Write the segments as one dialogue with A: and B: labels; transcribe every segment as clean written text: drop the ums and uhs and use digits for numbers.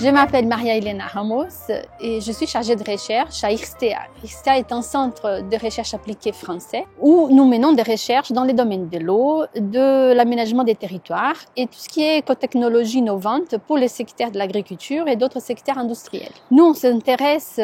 A: Je m'appelle Maria Elena Ramos et je suis chargée de recherche à IRSTEA. IRSTEA est un centre de recherche appliquée français où nous menons des recherches dans les domaines de l'eau, de l'aménagement des territoires et tout ce qui est écotechnologie innovante pour les secteurs de l'agriculture et d'autres secteurs industriels. Nous, on s'intéresse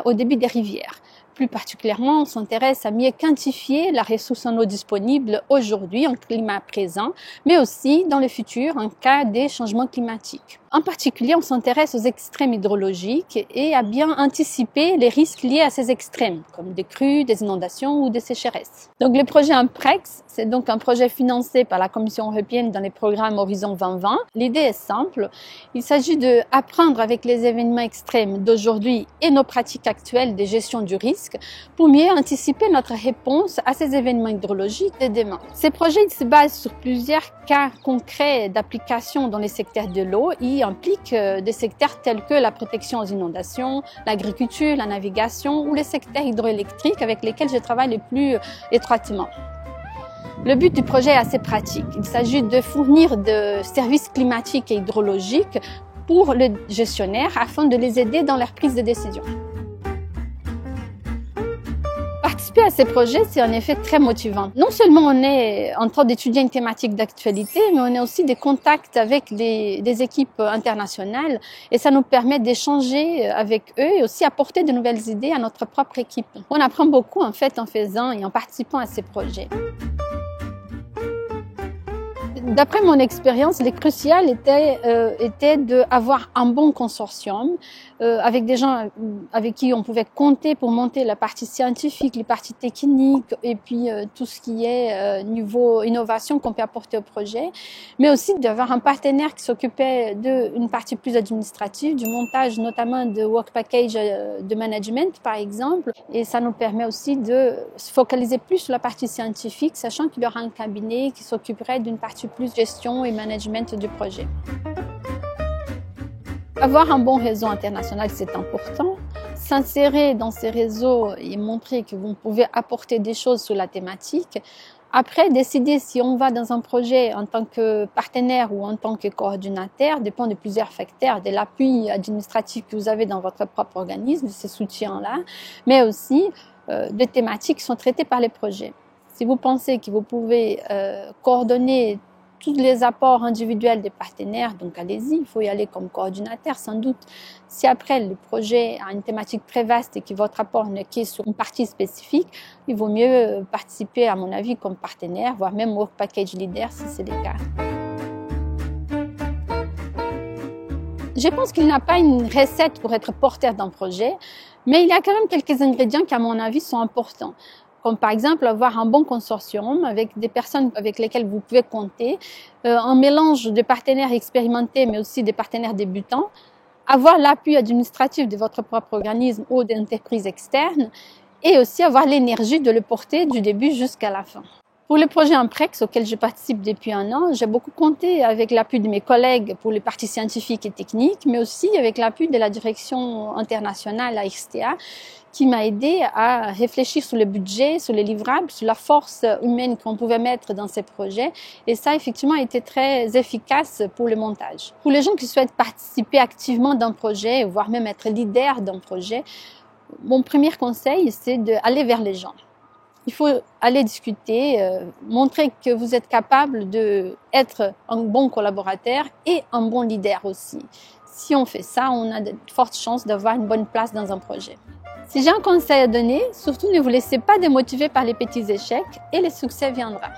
A: au débit des rivières. Plus particulièrement, on s'intéresse à mieux quantifier la ressource en eau disponible aujourd'hui, en climat présent, mais aussi dans le futur en cas des changements climatiques. En particulier, on s'intéresse aux extrêmes hydrologiques et à bien anticiper les risques liés à ces extrêmes, comme des crues, des inondations ou des sécheresses. Donc, le projet Amprex, c'est donc un projet financé par la Commission européenne dans les programmes Horizon 2020. L'idée est simple. Il s'agit d'apprendre avec les événements extrêmes d'aujourd'hui et nos pratiques actuelles de gestion du risque pour mieux anticiper notre réponse à ces événements hydrologiques de demain. Ces projets se basent sur plusieurs cas concrets d'application dans les secteurs de l'eau et impliquent des secteurs tels que la protection aux inondations, l'agriculture, la navigation ou les secteurs hydroélectriques avec lesquels je travaille le plus étroitement. Le but du projet est assez pratique. Il s'agit de fournir des services climatiques et hydrologiques pour les gestionnaires afin de les aider dans leur prise de décision. Participer à ces projets, c'est en effet très motivant. Non seulement on est en train d'étudier une thématique d'actualité, mais on a aussi des contacts avec des équipes internationales et ça nous permet d'échanger avec eux et aussi apporter de nouvelles idées à notre propre équipe. On apprend beaucoup en fait en faisant et en participant à ces projets. D'après mon expérience, le crucial était d'avoir un bon consortium avec des gens avec qui on pouvait compter pour monter la partie scientifique, les parties techniques et puis tout ce qui est niveau innovation qu'on peut apporter au projet, mais aussi d'avoir un partenaire qui s'occupait d'une partie plus administrative, du montage notamment de work package de management par exemple, et ça nous permet aussi de se focaliser plus sur la partie scientifique, sachant qu'il y aura un cabinet qui s'occuperait d'une partie plus gestion et management du projet. Avoir un bon réseau international, c'est important. S'insérer dans ces réseaux et montrer que vous pouvez apporter des choses sur la thématique. Après, décider si on va dans un projet en tant que partenaire ou en tant que coordinateur dépend de plusieurs facteurs, de l'appui administratif que vous avez dans votre propre organisme, de ces soutiens-là, mais aussi des thématiques qui sont traitées par les projets. Si vous pensez que vous pouvez coordonner tous les apports individuels des partenaires, donc allez-y, il faut y aller comme coordinateur sans doute. Si après le projet a une thématique très vaste et que votre apport n'est que sur une partie spécifique, il vaut mieux participer à mon avis comme partenaire, voire même work package leader si c'est le cas. Je pense qu'il n'y a pas une recette pour être porteur d'un projet, mais il y a quand même quelques ingrédients qui à mon avis sont importants. Comme par exemple avoir un bon consortium avec des personnes avec lesquelles vous pouvez compter, un mélange de partenaires expérimentés mais aussi des partenaires débutants, avoir l'appui administratif de votre propre organisme ou d'entreprises externes et aussi avoir l'énergie de le porter du début jusqu'à la fin. Pour le projet Amprex auquel je participe depuis un an, j'ai beaucoup compté avec l'appui de mes collègues pour les parties scientifiques et techniques, mais aussi avec l'appui de la direction internationale à IRSTEA, qui m'a aidé à réfléchir sur le budget, sur les livrables, sur la force humaine qu'on pouvait mettre dans ces projets. Et ça, effectivement, a été très efficace pour le montage. Pour les gens qui souhaitent participer activement d'un projet, voire même être leader d'un projet, mon premier conseil, c'est d'aller vers les gens. Il faut aller discuter, montrer que vous êtes capable d'être un bon collaborateur et un bon leader aussi. Si on fait ça, on a de fortes chances d'avoir une bonne place dans un projet. Si j'ai un conseil à donner, surtout ne vous laissez pas démotiver par les petits échecs et le succès viendra.